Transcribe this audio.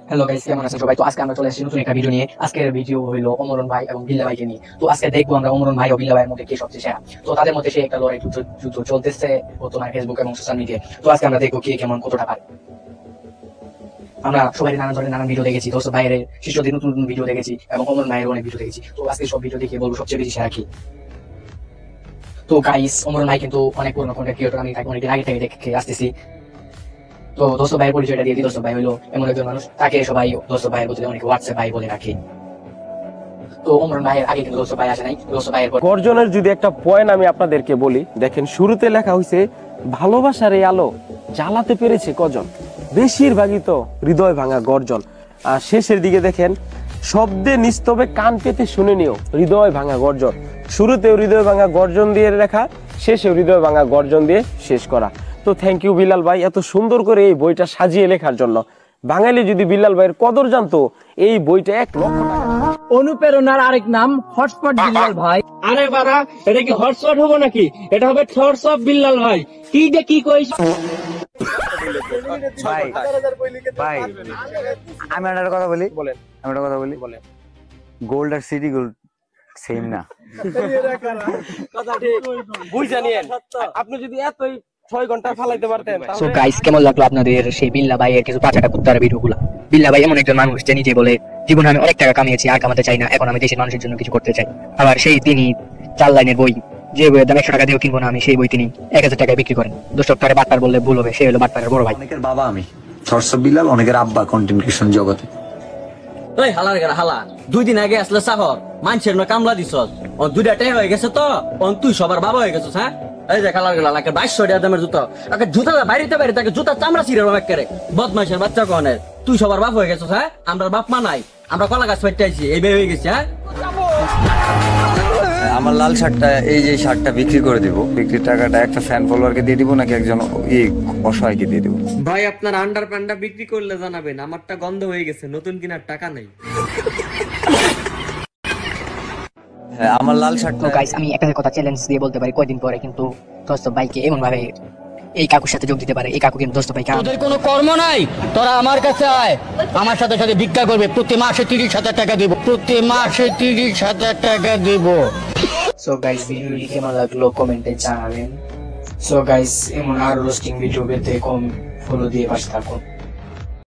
Hello guys, কেমন আছেন সবাই? তো আজকে আমরা চলে এসেছি নতুন একটা ভিডিও নিয়ে। আজকের ভিডিও হলো অমরন ভাই এবং বিল্লা ভাইকে নিয়ে। তো আজকে দেখবো আমরা অমরন ভাই ও বিল্লা ভাইয়ের মধ্যে কে সবচেয়ে সেরা। তো তাদের মধ্যে সে একটা লড়াই যুদ্ধ চলতেছে বর্তমানে ফেসবুক এবং সোশ্যাল মিডিয়ায়। তো আজকে আমরা দেখবো কে কেমন কতটা পারে। আমরা সবাই নানান ধরনের নানান ভিডিও দেখেছি, দোস্ত ভাইয়ের শিষ্যদের নতুন নতুন ভিডিও দেখেছি এবং অমরন ভাইয়ের অনেক ভিডিও দেখেছি। তো আজকে সব ভিডিও দেখে বলবো সবচেয়ে বেশি সেরা কি। তো গাইস, অমরন ভাই কিন্তু অনেক পুরনো কন্টেন্ট ক্রিয়েটর, আমি তাকে অনেকদিন আগে থেকে দেখে আসতেছি। তো দোস্ত ভাইয়ের পরিচয়টা দিয়ে দিই। দোস্ত ভাই হলো এমন একজন মানুষ, তাকে সবাই দোস্ত ভাইয়ের বদলে অনেকে হোয়াটসঅ্যাপ ভাই বলে রাখে। তো অমরন ভাইয়ের আগে কিন্তু দোস্ত ভাই আসে নাই, দোস্ত ভাইয়ের পর গর্জনের যদি একটা পয়েন্ট আমি আপনাদেরকে বলি, দেখেন শুরুতে লেখা হয়েছে ভালোবাসার এই আলো জ্বালাতে পেরেছে কজন, বেশিরভাগই তো হৃদয় ভাঙা গর্জন। আর শেষের দিকে দেখেন শব্দে নিস্তবে কান পেতে শুনে নিও হৃদয় ভাঙা গর্জন। শুরুতেও হৃদয় ভাঙা গর্জন দিয়ে লেখা, শেষেও হৃদয় ভাঙা গর্জন দিয়ে শেষ করা। তো থ্যাংক ইউ বিল্লাল ভাই এত সুন্দর করে এই বইটা সাজিয়ে লেখার জন্য। বাঙালি যদি বিল্লাল ভাইয়ের কদর জানতো, এই বইটা 1 লক্ষ টাকা। অনুপ্রেরণার আরেক নাম হটস্পট বিল্লাল ভাই। আরে বাড়া, এটা কি হটস্পট হবো নাকি? এটা হবে থটস অফ বিল্লাল ভাই। কি যে কি কইছ ভাই ভাই আমি একটা কথা বলি, আমি একটা কথা বলি, গোল্ড আর সিটি গোল্ড সেম না। বুঝা নিয়েন, আপনি যদি এতই 6 ঘন্টা ফালাইতে পারতেন সো গাইস, কেমন লাগলো আপনাদের সেই বিল্লা ভাইয়ের কিছু পাঁচাটা কুত্তার ভিডিওগুলো? বিল্লা ভাই এমন একজন মানুষ যে নিজে বলে, জীবনে আমি অনেক টাকা কামিয়েছি, আর কামাতে চাই না, এখন আমি দেশের মানুষের জন্য কিছু করতে চাই। আবার সেই তিনি 4 লাইনের বই, যে বইয়ের দাম 100 টাকা দিয়েও কিনবো না আমি, সেই বই তিনি 1000 টাকায় বিক্রি করেন। দর্শক তারে বাটপার বললে ভুল হবে, সে হলো বাটপারের বড় ভাই। অনেকের বাবা আমি, থটস অফ বিল্লাল অনেকের আব্বা কন্টেন্ট ক্রিয়েশন জগতে। ওই হালার গেরা হালা, 2 দিন আগে আসলে শহর মানুষের না কামলা দিছস, ও 2টাই হয়ে গেছে তো, অন তুই সবার বাবা হয়ে গেছিস। হ্যাঁ, এই যে হালার গেলা লাগে 2200 টাকা দামের জুতা, আগে জুতা বাইরেতে তাকে জুতা চামড়া ছিঁড়ে রমেক করে বদমাইশের বাচ্চা কোনের। তুই সবার বাপ হয়ে গেছিস। হ্যাঁ, আমরা বাপ মা নাই, আমরা কলা গাছ পেটে আইছি, এই বে হয়ে গেছি। হ্যাঁ, আমার লাল শার্টটা, এই যে শার্টটা বিক্রি করে দিব, বিক্রির টাকাটা একটা ফ্যান ফলোয়ারকে দিয়ে দিব নাকি একজন অসহায়কে দিয়ে দিব? ভাই আপনার আন্ডার প্যান্টটা বিক্রি করলে জানাবেন, আমারটা গন্ধ হয়ে গেছে, নতুন কেনার টাকা নেই। হ্যাঁ, আমার লাল তো শার্টটা। গাইস, আমি একটা কথা চ্যালেঞ্জ দিয়ে বলতে পারি, কয়দিন পরে কিন্তু দোস্ত ভাইকে এমন ভাবে এই কাকুর সাথে যোগ দিতে পারে, এই কাকু কিন্তু দোস্ত ভাইকে তোদের কোনো কর্ম নাই, তোরা আমার কাছে আয়, আমার সাথে সাথে ভিক্ষা করবে, প্রতি মাসে 30,000 টাকা দিব, প্রতি মাসে 30,000 টাকা দিব। সো গাইস, ভিডিওটি কেমন লাগলো কমেন্টে জানাবেন। সো গাইস, এমন আর রোস্টিং ভিডিও পেতে ফলো দিয়ে পাশে থাকুন।